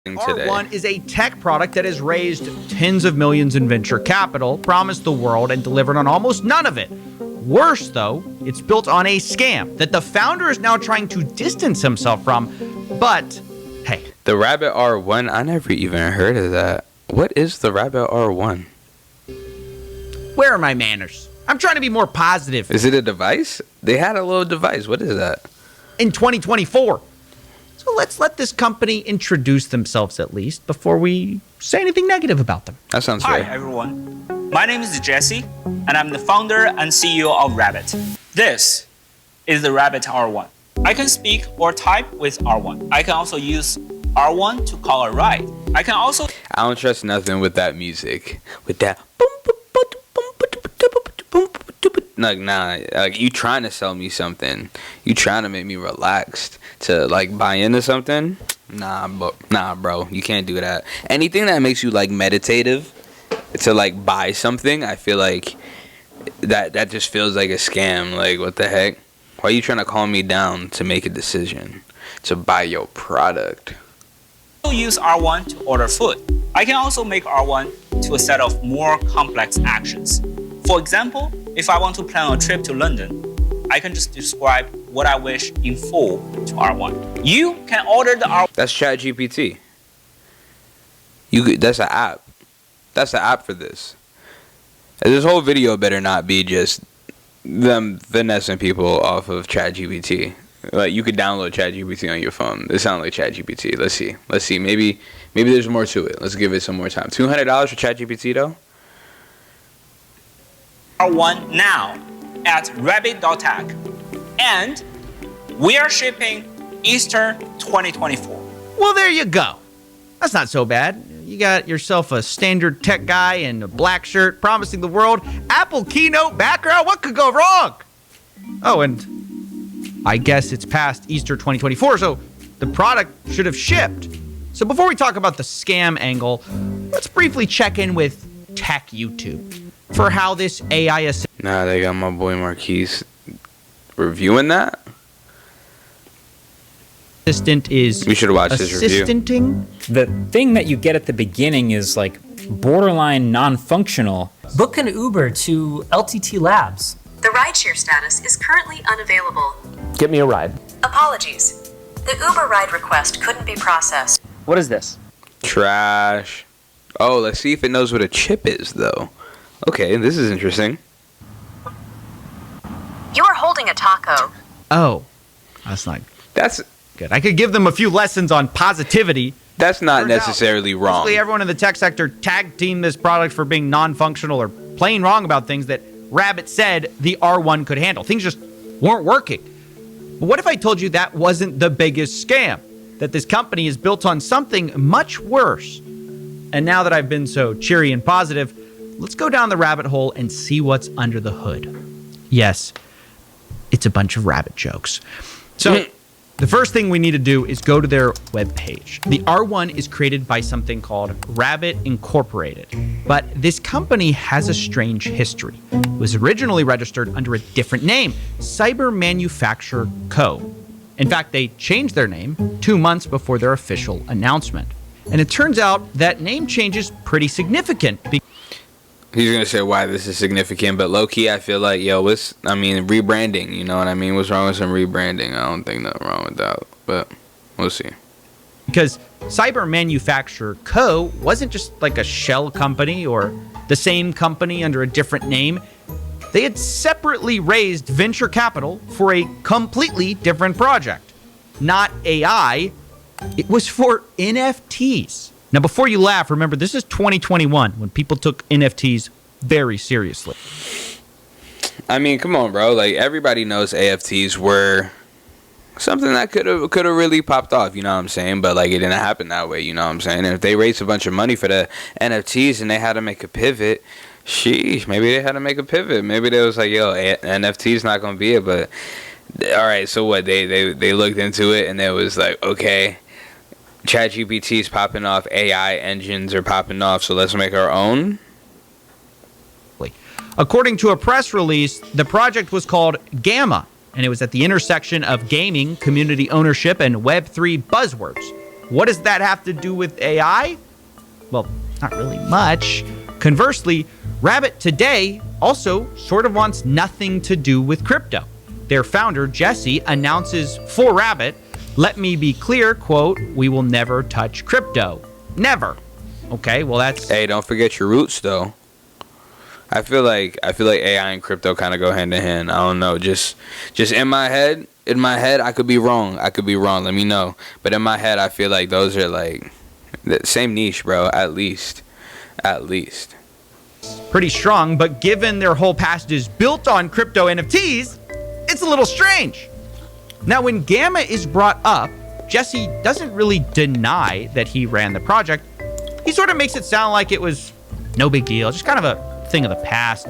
today. R1 is a tech product that has raised tens of millions in venture capital, promised the world, and delivered on almost none of it. Worse, though, it's built on a scam that the founder is now trying to distance himself from. But, hey. The Rabbit R1? I never even heard of that. What is the Rabbit R1? Where are my manners? I'm trying to be more positive. Is it a device? They had a little device. What is that? In 2024. So let's let this company introduce themselves at least before we say anything negative about them. That sounds fair. Hi, everyone. My name is Jesse, and I'm the founder and CEO of Rabbit. This is the Rabbit R1. I can speak or type with R1. I can also use R1 to call a ride. I don't trust nothing with that music. With that. Like, nah, like, you trying to sell me something. You trying to make me relaxed to, like, buy into something. Nah, bro. You can't do that. Anything that makes you, like, meditative to, like, buy something, I feel like that just feels like a scam. Like, what the heck? Why are you trying to calm me down to make a decision to buy your product? use R1 to order food. I can also make R1 to a set of more complex actions. For example, if I want to plan a trip to London, I can just describe what I wish in full to R1. You can order the R1. That's ChatGPT. That's an app. That's an app for this. This whole video better not be just them finessing people off of ChatGPT. Like, you could download ChatGPT on your phone. It sounds like ChatGPT. Let's see. Maybe there's more to it. Let's give it some more time. $200 for ChatGPT though. R1 now at rabbit.tech, and we are shipping Easter 2024. Well, there you go. That's not so bad. You got yourself a standard tech guy in a black shirt promising the world Apple keynote background. What could go wrong? Oh, and I guess it's past Easter 2024, so the product should have shipped. So before we talk about the scam angle, let's briefly check in with Tech YouTube for how this AI assistant... Nah, they got my boy Marquise reviewing that. Assistant is... We should watch his review. Assistanting? The thing that you get at the beginning is like borderline non-functional. Book an Uber to LTT Labs. The rideshare status is currently unavailable. Get me a ride. Apologies. The Uber ride request couldn't be processed. What is this? Trash. Oh, let's see if it knows what a chip is, though. Okay, this is interesting. You are holding a taco. Oh, that's not That's good. I could give them a few lessons on positivity. That's not necessarily wrong. Basically, everyone in the tech sector tag teamed this product for being non-functional or plain wrong about things that Rabbit said the R1 could handle. Things just weren't working. But what if I told you that wasn't the biggest scam? That this company is built on something much worse. And now that I've been so cheery and positive, let's go down the rabbit hole and see what's under the hood. Yes, it's a bunch of rabbit jokes. So the first thing we need to do is go to their webpage. The R1 is created by something called Rabbit Incorporated. But this company has a strange history. It was originally registered under a different name, Cyber Manufacture Co. In fact, they changed their name 2 months before their official announcement. And it turns out that name change is pretty significant. He's going to say why this is significant, but low-key, I feel like, rebranding, you know what I mean? What's wrong with some rebranding? I don't think nothing wrong with that, but we'll see. Because Cyber Manufacture Co. wasn't just like a shell company or the same company under a different name. They had separately raised venture capital for a completely different project. Not AI, it was for NFTs. Now, before you laugh, remember, this is 2021 when people took NFTs very seriously. I mean, come on, bro. Like, everybody knows AFTs were something that could have really popped off, you know what I'm saying? But, like, it didn't happen that way, you know what I'm saying? And if they raised a bunch of money for the NFTs and they had to make a pivot, sheesh, maybe they had to make a pivot. Maybe they was like, yo, NFT's not going to be it. But, all right, so what? They looked into it and it was like, okay, ChatGPT's popping off, AI engines are popping off, so let's make our own. According to a press release, the project was called Gamma, and it was at the intersection of gaming, community ownership, and Web3 buzzwords. What does that have to do with AI? Well, not really much. Conversely, Rabbit today also sort of wants nothing to do with crypto. Their founder, Jesse, announces for Rabbit, "Let me be clear, quote, we will never touch crypto. Never." Okay, well that's... Hey, don't forget your roots, though. I feel like AI and crypto kind of go hand in hand. I don't know. Just in my head, I could be wrong. Let me know. But in my head, I feel like those are like the same niche, bro. At least. Pretty strong, but given their whole past is built on crypto NFTs, it's a little strange. Now, when Gamma is brought up, Jesse doesn't really deny that he ran the project. He sort of makes it sound like it was no big deal, just kind of a thing of the past.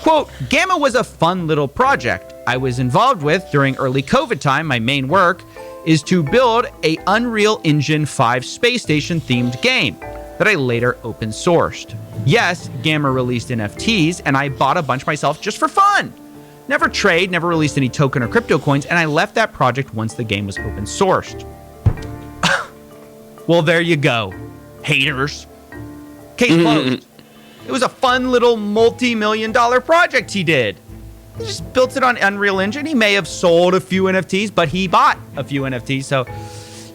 Quote, "Gamma was a fun little project I was involved with during early COVID time. My main work is to build a Unreal Engine 5 space station themed game that I later open sourced. Yes, Gamma released NFTs and I bought a bunch myself just for fun. Never never released any token or crypto coins, and I left that project once the game was open sourced." Well, there you go, haters. Case closed. It was a fun little multi-million-dollar project he did. He just built it on Unreal Engine. He may have sold a few NFTs, but he bought a few NFTs, so,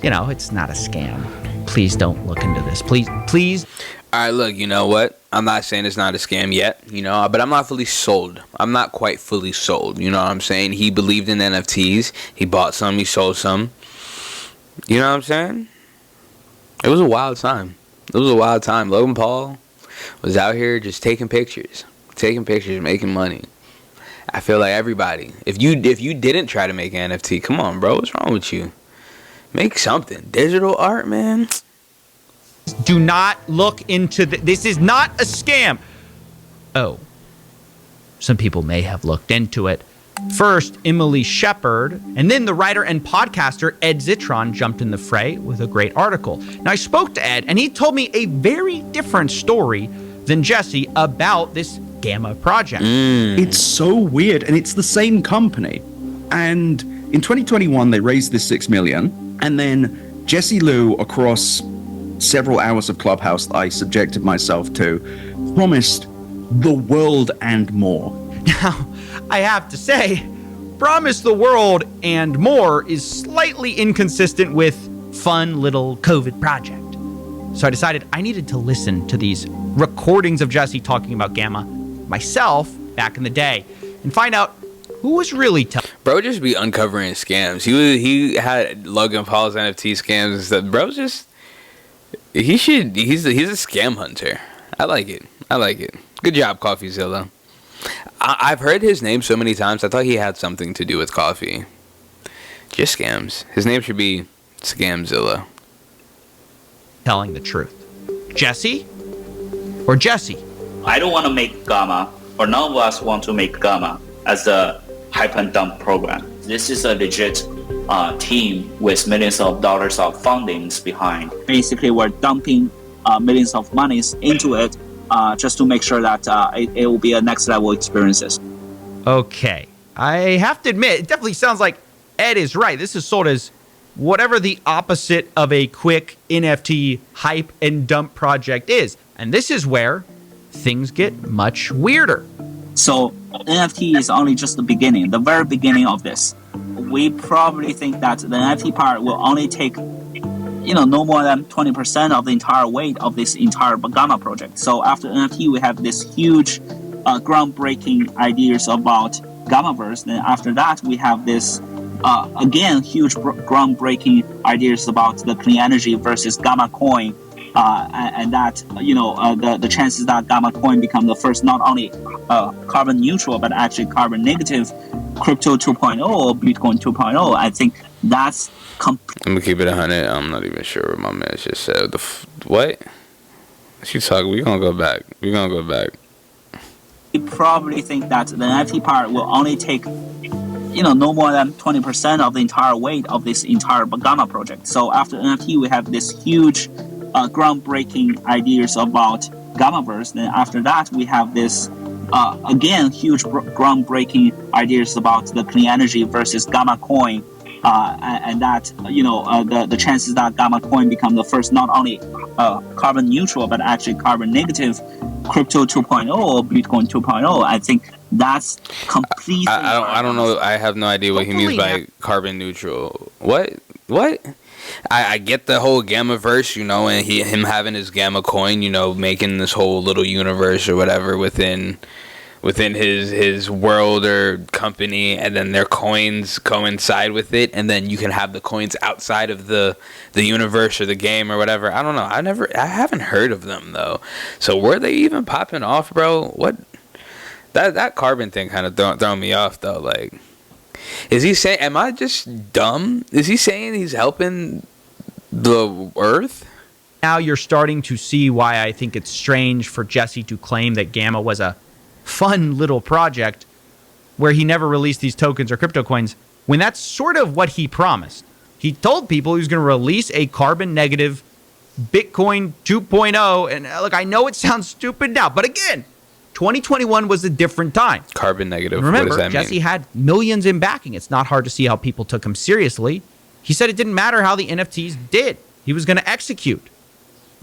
it's not a scam. Please don't look into this. Please. All right, look, you know what? I'm not saying it's not a scam yet, but I'm not fully sold. I'm not quite fully sold, you know what I'm saying? He believed in NFTs. He bought some, he sold some. You know what I'm saying? It was a wild time. Logan Paul was out here just taking pictures, making money. I feel like everybody, if you didn't try to make an NFT, come on, bro, what's wrong with you? Make something. Digital art, man. Do not look into this is not a scam. Oh, some people may have looked into it. First, Emily Shepard, and then the writer and podcaster Ed Zitron jumped in the fray with a great article. Now, I spoke to Ed, and he told me a very different story than Jesse about this Gamma project. It's so weird, and it's the same company. And in 2021, they raised this $6 million, and then Jesse Liu, across several hours of Clubhouse that I subjected myself to, promised the world and more. Now, I have to say, promise the world and more is slightly inconsistent with fun little COVID project. So I decided I needed to listen to these recordings of Jesse talking about Gamma myself back in the day and find out who was really telling. Bro just be uncovering scams. He had Logan Paul's NFT scams and stuff. Bro just he's a scam hunter. I like it. Good job, Coffeezilla. I've heard his name so many times. I thought he had something to do with coffee. Just scams. His name should be Scamzilla. Telling the truth. Jesse or Jesse? I don't want to make Gamma, or none of us want to make Gamma as a hype and dump program. This is a legit team with millions of dollars of fundings behind. Basically, we're dumping millions of monies into it just to make sure that it will be a next level experiences. Okay. I have to admit, it definitely sounds like Ed is right. This is sold as whatever the opposite of a quick NFT hype and dump project is. And this is where things get much weirder. So NFT is only just the beginning, the very beginning of this. We probably think that the NFT part will only take no more than 20% of the entire weight of this entire Gamma project. So after NFT, we have this huge groundbreaking ideas about Gammaverse. Then after that, we have this, huge groundbreaking ideas about the clean energy versus Gamma coin. And that, the chances that Gamma coin become the first not only carbon neutral, but actually carbon negative crypto 2.0 or Bitcoin 2.0. I think that's I'm gonna keep it 100. I'm not even sure what my man just said. What? She talking. We gonna go back. We probably think that the NFT part will only take, no more than 20% of the entire weight of this entire Gamma project. So after NFT, we have this huge groundbreaking ideas about Gammaverse. Then after that, we have this, huge groundbreaking ideas about the clean energy versus Gamma coin. and that the chances that Gamma Coin become the first not only carbon neutral but actually carbon negative crypto 2.0 or Bitcoin 2.0, I think that's completely. I don't know. I have no idea what he means by carbon neutral. What? I get the whole gamma verse, and him having his gamma coin, making this whole little universe or whatever within his world or company, and then their coins coincide with it, and then you can have the coins outside of the universe or the game or whatever. I don't know. I haven't heard of them though. So were they even popping off, bro? What? That carbon thing kind of throwing me off though. Like, is he saying? Am I just dumb? Is he saying he's helping the Earth? Now you're starting to see why I think it's strange for Jesse to claim that Gamma was a fun little project where he never released these tokens or crypto coins, when that's sort of what he promised. He told people he was going to release a carbon negative Bitcoin 2.0. And look, I know it sounds stupid now, but again, 2021 was a different time. Carbon negative. Remember, what does that Jesse mean? had millions in backing. It's not hard to see how people took him seriously. He said it didn't matter how the NFTs did. He was going to execute.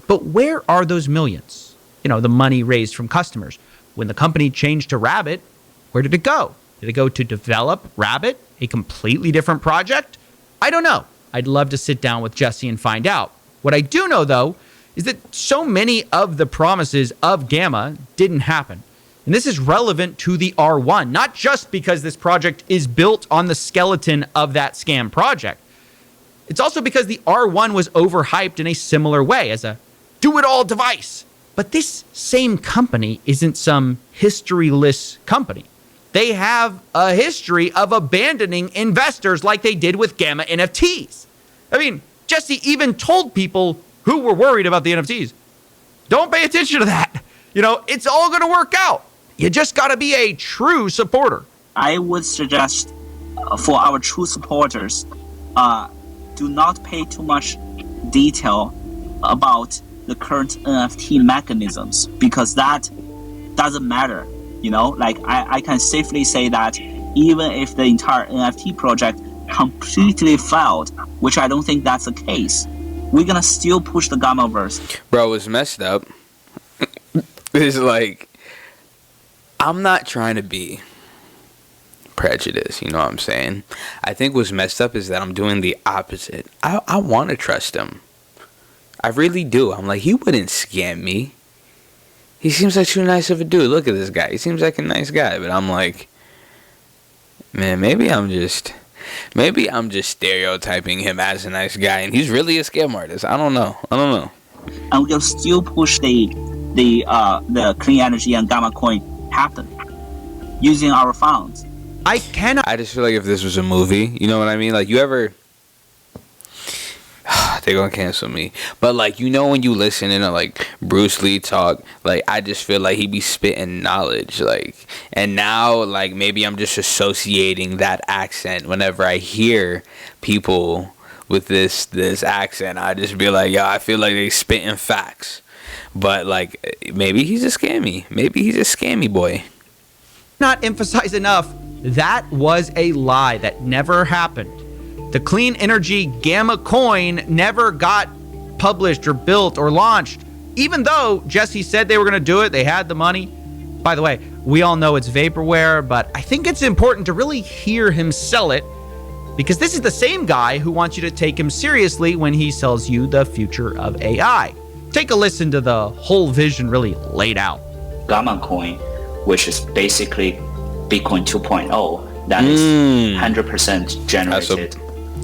But where are those millions? The money raised from customers. When the company changed to Rabbit, where did it go? Did it go to develop Rabbit, a completely different project? I don't know. I'd love to sit down with Jesse and find out. What I do know, though, is that so many of the promises of Gamma didn't happen. And this is relevant to the R1, not just because this project is built on the skeleton of that scam project. It's also because the R1 was overhyped in a similar way as a do-it-all device. But this same company isn't some historyless company. They have a history of abandoning investors like they did with Gamma NFTs. I mean, Jesse even told people who were worried about the NFTs, don't pay attention to that. It's all going to work out. You just got to be a true supporter. I would suggest for our true supporters, do not pay too much detail about the current NFT mechanisms, because that doesn't matter. I can safely say that even if the entire NFT project completely failed, which I don't think that's the case, we're gonna still push the Gammaverse. Bro, it's messed up. It's like, I'm not trying to be prejudiced, you know what I'm saying? I think what's messed up is that I'm doing the opposite. I want to trust him. I really do. I'm like, he wouldn't scam me. He seems like too nice of a dude. Look at this guy. He seems like a nice guy. But I'm like, man, maybe I'm just stereotyping him as a nice guy, and he's really a scam artist. I don't know. And we'll still push the clean energy and Gamma coin happen using our funds. I just feel like if this was a movie, you know what I mean? Like, you ever... They're gonna cancel me. But, like, when you listen to, like, Bruce Lee talk, like, I just feel like he be spitting knowledge, like... And now, like, maybe I'm just associating that accent whenever I hear people with this accent. I just be like, yo, I feel like they spitting facts. But, like, maybe he's a scammy. Maybe he's a scammy boy. Not emphasize enough, that was a lie that never happened. The clean energy Gamma coin never got published or built or launched, even though Jesse said they were going to do it. They had the money. By the way, we all know it's vaporware, but I think it's important to really hear him sell it, because this is the same guy who wants you to take him seriously when he sells you the future of AI. Take a listen to the whole vision really laid out. Gamma coin, which is basically Bitcoin 2.0, that is 100% generated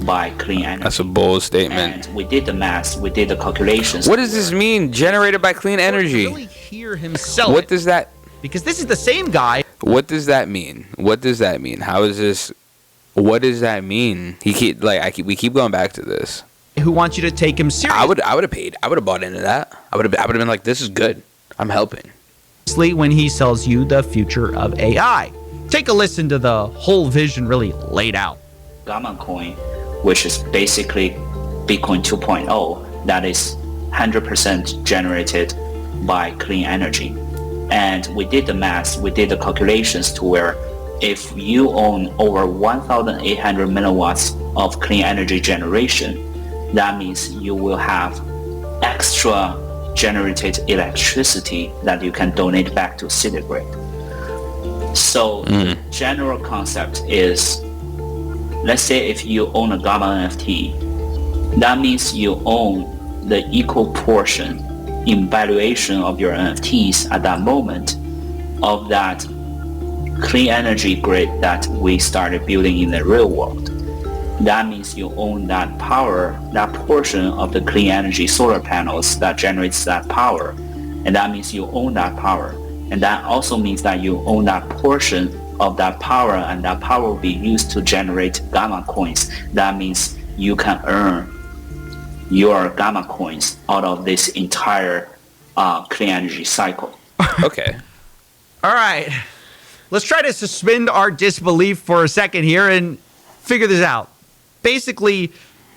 by clean energy. That's a bold statement. And we did the math, we did the calculations. What does this mean? Generated by clean energy. Really hear him sell What it, does that? because this is the same guy. What does that mean? What does that mean? How is this? What does that mean? We keep going back to this. Who wants you to take him seriously? I would have paid. I would have bought into that. I would have been like, this is good. I'm helping. When he sells you the future of AI. Take a listen to the whole vision really laid out. Gamma coin, which is basically Bitcoin 2.0, that is 100% generated by clean energy. And we did the math, we did the calculations to where if you own over 1,800 megawatts of clean energy generation, that means you will have extra generated electricity that you can donate back to city grid. So the general concept is, let's say if you own a gamma NFT, that means you own the equal portion in valuation of your NFTs at that moment of that clean energy grid that we started building in the real world. That means you own that power, that portion of the clean energy solar panels that generates that power. And that means you own that power. And that also means that you own that portion of that power, and that power will be used to generate gamma coins. That means you can earn your gamma coins out of this entire clean energy cycle. Okay. All right. Let's try to suspend our disbelief for a second here and figure this out. Basically,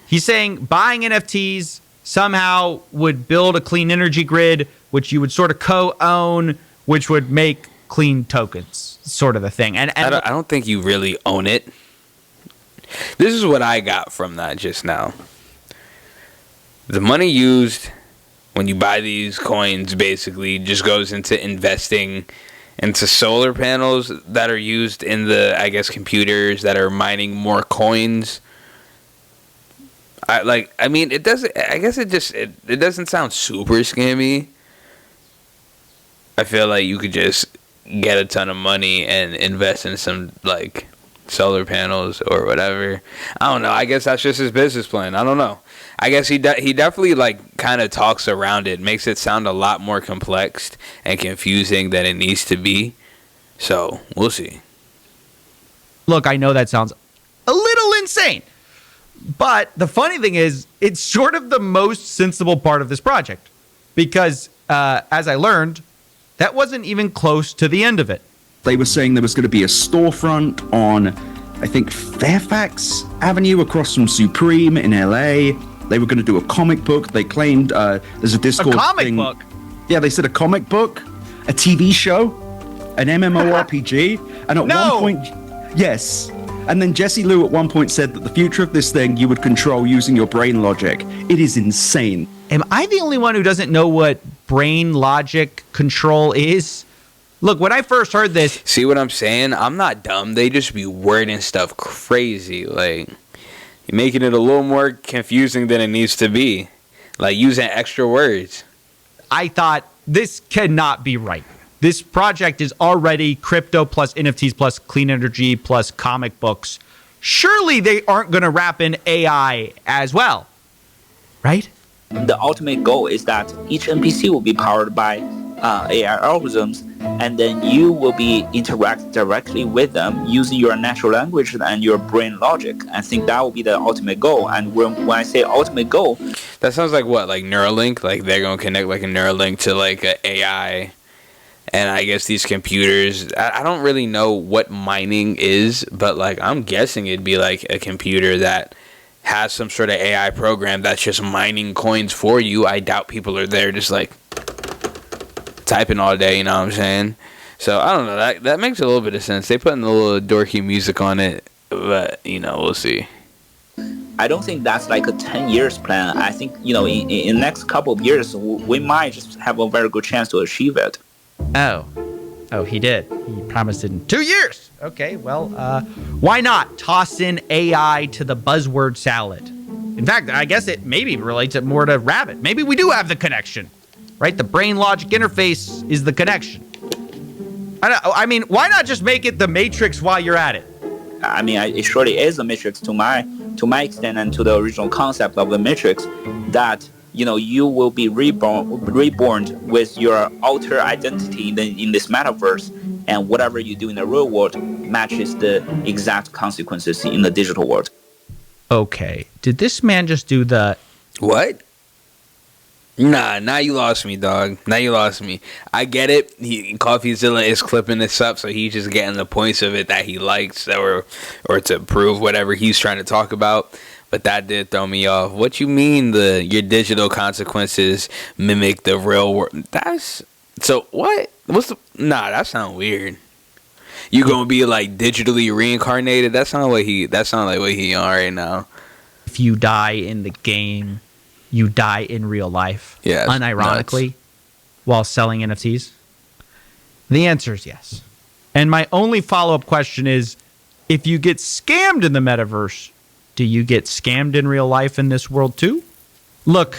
he's saying buying NFTs somehow would build a clean energy grid, which you would sort of co-own, which would make clean tokens, sort of the thing. And I don't think you really own it. This is what I got from that just now. The money used when you buy these coins basically just goes into investing into solar panels that are used in the, I guess, computers that are mining more coins. It doesn't sound super scammy. I feel like you could just get a ton of money and invest in some like solar panels or whatever. I don't know. I guess that's just his business plan. I don't know. I guess he definitely like kind of talks around it, makes it sound a lot more complex and confusing than it needs to be. So we'll see. Look, I know that sounds a little insane, but the funny thing is, it's sort of the most sensible part of this project, because as I learned, that wasn't even close to the end of it. They were saying there was going to be a storefront on, I think, Fairfax Avenue across from Supreme in LA. They were going to do a comic book. They claimed there's a Discord thing. Book? Yeah, they said a comic book, a TV show, an MMORPG. And at one point, yes. And then Jesse Liu at one point said that the future of this thing you would control using your brain logic. It is insane. Am I the only one who doesn't know what brain logic control is? Look, when I first heard this... See what I'm saying? I'm not dumb. They just be wording stuff crazy. Like, you're making it a little more confusing than it needs to be. Like, using extra words. I thought, this cannot be right. This project is already crypto plus NFTs plus clean energy plus comic books. Surely they aren't going to wrap in AI as well, right? The ultimate goal is that each NPC will be powered by AI algorithms, and then you will be interact directly with them using your natural language and your brain logic. I think that will be the ultimate goal. And when I say ultimate goal, that sounds like what, like Neuralink? Like they're gonna connect like a Neuralink to like an AI, and I guess these computers. I don't really know what mining is, but like I'm guessing it'd be like a computer that has some sort of AI program that's just mining coins for you. I doubt people are there just like typing all day, you know what I'm saying? So I don't know, that makes a little bit of sense. They putting a little dorky music on it, but you know, we'll see. I don't think that's like a 10 years plan. I think, you know, in the next couple of years we might just have a very good chance to achieve it. Oh, he did. He promised it in 2 years. Okay, well, why not toss in AI to the buzzword salad? In fact, I guess it maybe relates it more to Rabbit. Maybe we do have the connection, right? The brain logic interface is the connection. I mean, why not just make it the Matrix while you're at it? I mean, it surely is a Matrix to my extent, and to the original concept of the Matrix, that, you know, you will be reborn with your alter identity in this metaverse, and whatever you do in the real world matches the exact consequences in the digital world. Okay, did this man just do the... What? Nah, now you lost me, dog. Now you lost me. I get it. Coffeezilla is clipping this up, so he's just getting the points of it that he likes, or to prove whatever he's trying to talk about. But that did throw me off. What you mean your digital consequences mimic the real world? That's so what? Nah, that sounds weird. You gonna be like digitally reincarnated? That sounds like what he on right now. If you die in the game, you die in real life. Yeah, unironically, while selling NFTs. The answer is yes. And my only follow-up question is, if you get scammed in the metaverse, do you get scammed in real life in this world too? Look,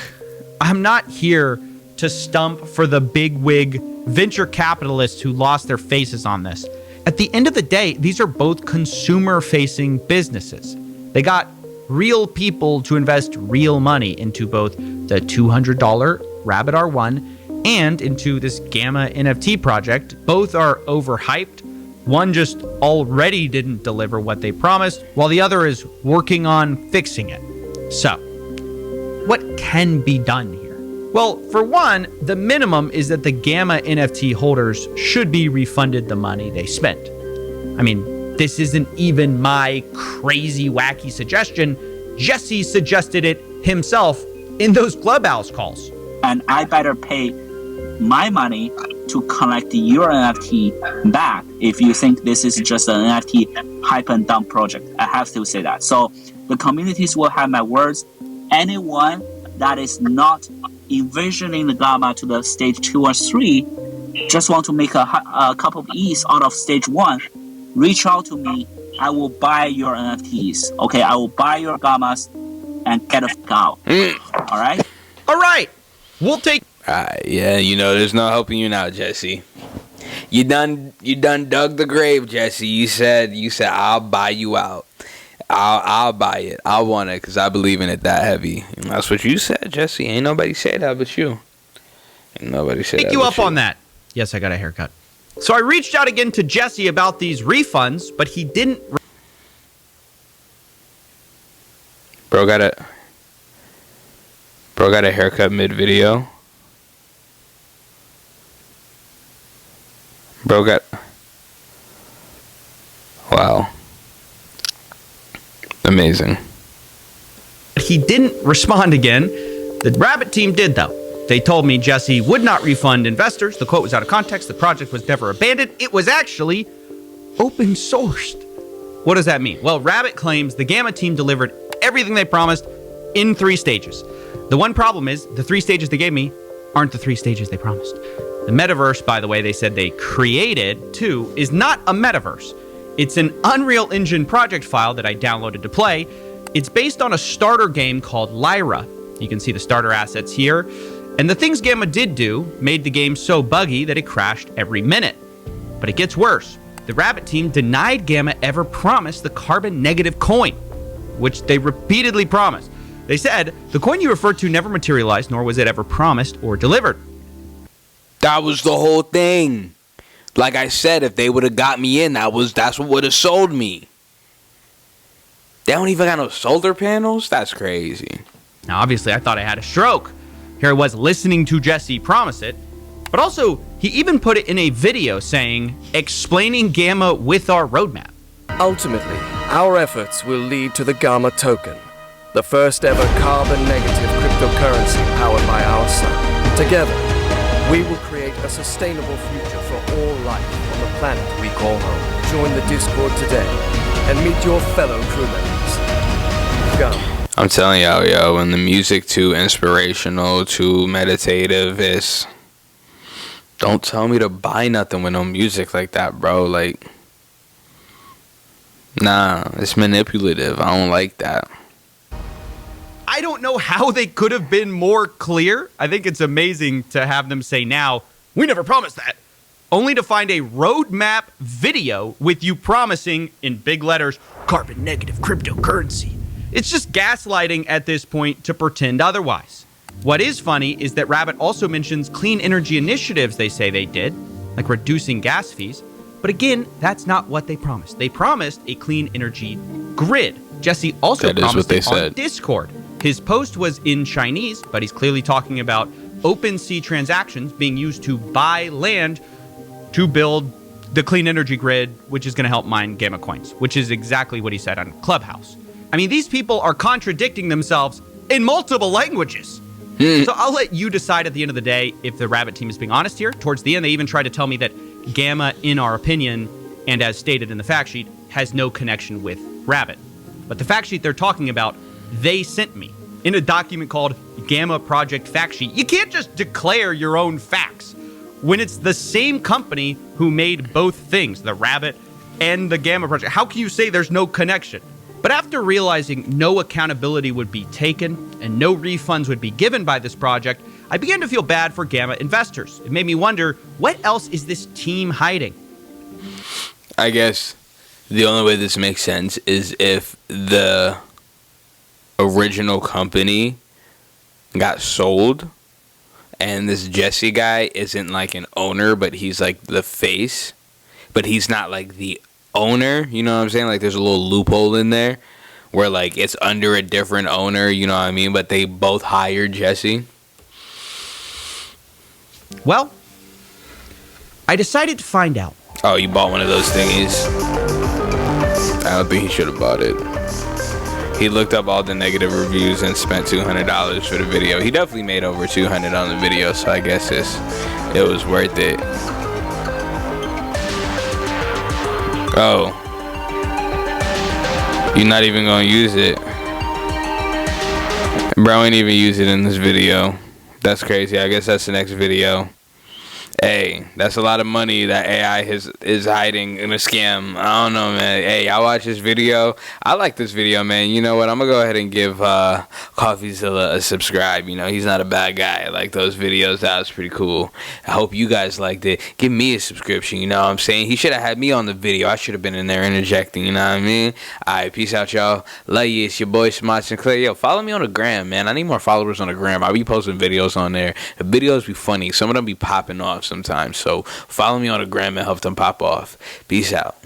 I'm not here to stump for the bigwig venture capitalists who lost their faces on this. At the end of the day, these are both consumer-facing businesses. They got real people to invest real money into both the $200 Rabbit R1 and into this Gamma NFT project. Both are overhyped. One just already didn't deliver what they promised, while the other is working on fixing it. So, what can be done here? Well, for one, the minimum is that the Gamma NFT holders should be refunded the money they spent. I mean, this isn't even my crazy, wacky suggestion. Jesse suggested it himself in those Clubhouse calls. And I better pay my money to collect your NFT back if you think this is just an NFT hype and dump project. I have to say that. So the communities will have my words. Anyone that is not envisioning the Gamma to the stage 2 or 3, just want to make a couple of E's out of stage 1, reach out to me. I will buy your NFTs. Okay, I will buy your Gammas and get the fuck out. All right? All right. We'll take... Yeah, there's no helping you now, Jesse. You done dug the grave, Jesse. You said I'll buy you out. I'll buy it. I want it because I believe in it that heavy. And that's what you said, Jesse. Ain't nobody say that but you. Ain't nobody say that. Pick you up on that. Yes, I got a haircut. So I reached out again to Jesse about these refunds, but he didn't. Bro got a haircut mid-video. Wow. Amazing. He didn't respond again. The Rabbit team did, though. They told me Jesse would not refund investors. The quote was out of context. The project was never abandoned. It was actually open sourced. What does that mean? Well, Rabbit claims the Gamma team delivered everything they promised in 3 stages. The one problem is the 3 stages they gave me aren't the 3 stages they promised. The metaverse, by the way, they said they created too, is not a metaverse. It's an Unreal Engine project file that I downloaded to play. It's based on a starter game called Lyra. You can see the starter assets here. And the things Gamma did do made the game so buggy that it crashed every minute. But it gets worse. The Rabbit team denied Gamma ever promised the carbon negative coin, which they repeatedly promised. They said, the coin you referred to never materialized, nor was it ever promised or delivered. That was the whole thing. Like I said, if they would have got me in, that's what would have sold me. They don't even got no solar panels? That's crazy. Now, obviously, I thought I had a stroke. Here I was listening to Jesse promise it. But also, he even put it in a video saying, explaining Gamma with our roadmap. Ultimately, our efforts will lead to the Gamma token, the first ever carbon negative cryptocurrency powered by our sun. Together, we will create a sustainable future for all life on the planet we call home. Join the Discord today and meet your fellow crew members. Gamma. I'm telling y'all, yo, when the music too inspirational, too meditative, is don't tell me to buy nothing with no music like that, bro. Like, nah, it's manipulative. I don't like that. I don't know how they could have been more clear. I think it's amazing to have them say now, we never promised that. Only to find a roadmap video with you promising, in big letters, carbon negative cryptocurrency. It's just gaslighting at this point to pretend otherwise. What is funny is that Rabbit also mentions clean energy initiatives they say they did, like reducing gas fees. But again, that's not what they promised. They promised a clean energy grid. Jesse also promised it on Discord. His post was in Chinese, but he's clearly talking about OpenSea transactions being used to buy land to build the clean energy grid, which is going to help mine Gamma coins, which is exactly what he said on Clubhouse. I mean, these people are contradicting themselves in multiple languages. So I'll let you decide at the end of the day if the Rabbit team is being honest here. Towards the end, they even tried to tell me that Gamma, in our opinion, and as stated in the fact sheet, has no connection with Rabbit. But the fact sheet they're talking about, they sent me in a document called Gamma Project Fact Sheet. You can't just declare your own facts when it's the same company who made both things, the Rabbit and the Gamma Project. How can you say there's no connection? But after realizing no accountability would be taken and no refunds would be given by this project, I began to feel bad for Gamma investors. It made me wonder, what else is this team hiding? I guess the only way this makes sense is if the original company got sold and this Jesse guy isn't like an owner, but he's like the face, but he's not like the owner, you know what I'm saying? Like there's a little loophole in there where like it's under a different owner, you know what I mean? But they both hired Jesse. Well, I decided to find out. Oh, you bought one of those thingies? I don't think he should have bought it. He looked up all the negative reviews and spent $200 for the video. He definitely made over $200 on the video, so I guess it was worth it. Oh. You're not even gonna use it. Bro ain't even use it in this video. That's crazy. I guess that's the next video. Hey, that's a lot of money that AI is hiding in a scam. I don't know, man. Hey, y'all watch this video? I like this video, man. You know what? I'm going to go ahead and give Coffeezilla a subscribe. You know, he's not a bad guy. I like those videos. That was pretty cool. I hope you guys liked it. Give me a subscription, you know what I'm saying? He should have had me on the video. I should have been in there interjecting, you know what I mean? All right, peace out, y'all. Love you. It's your boy, Smart Sinclair. Yo, follow me on the gram, man. I need more followers on the gram. I'll be posting videos on there. The videos be funny. Some of them be popping off sometimes, so follow me on the gram and help them pop off. Peace out.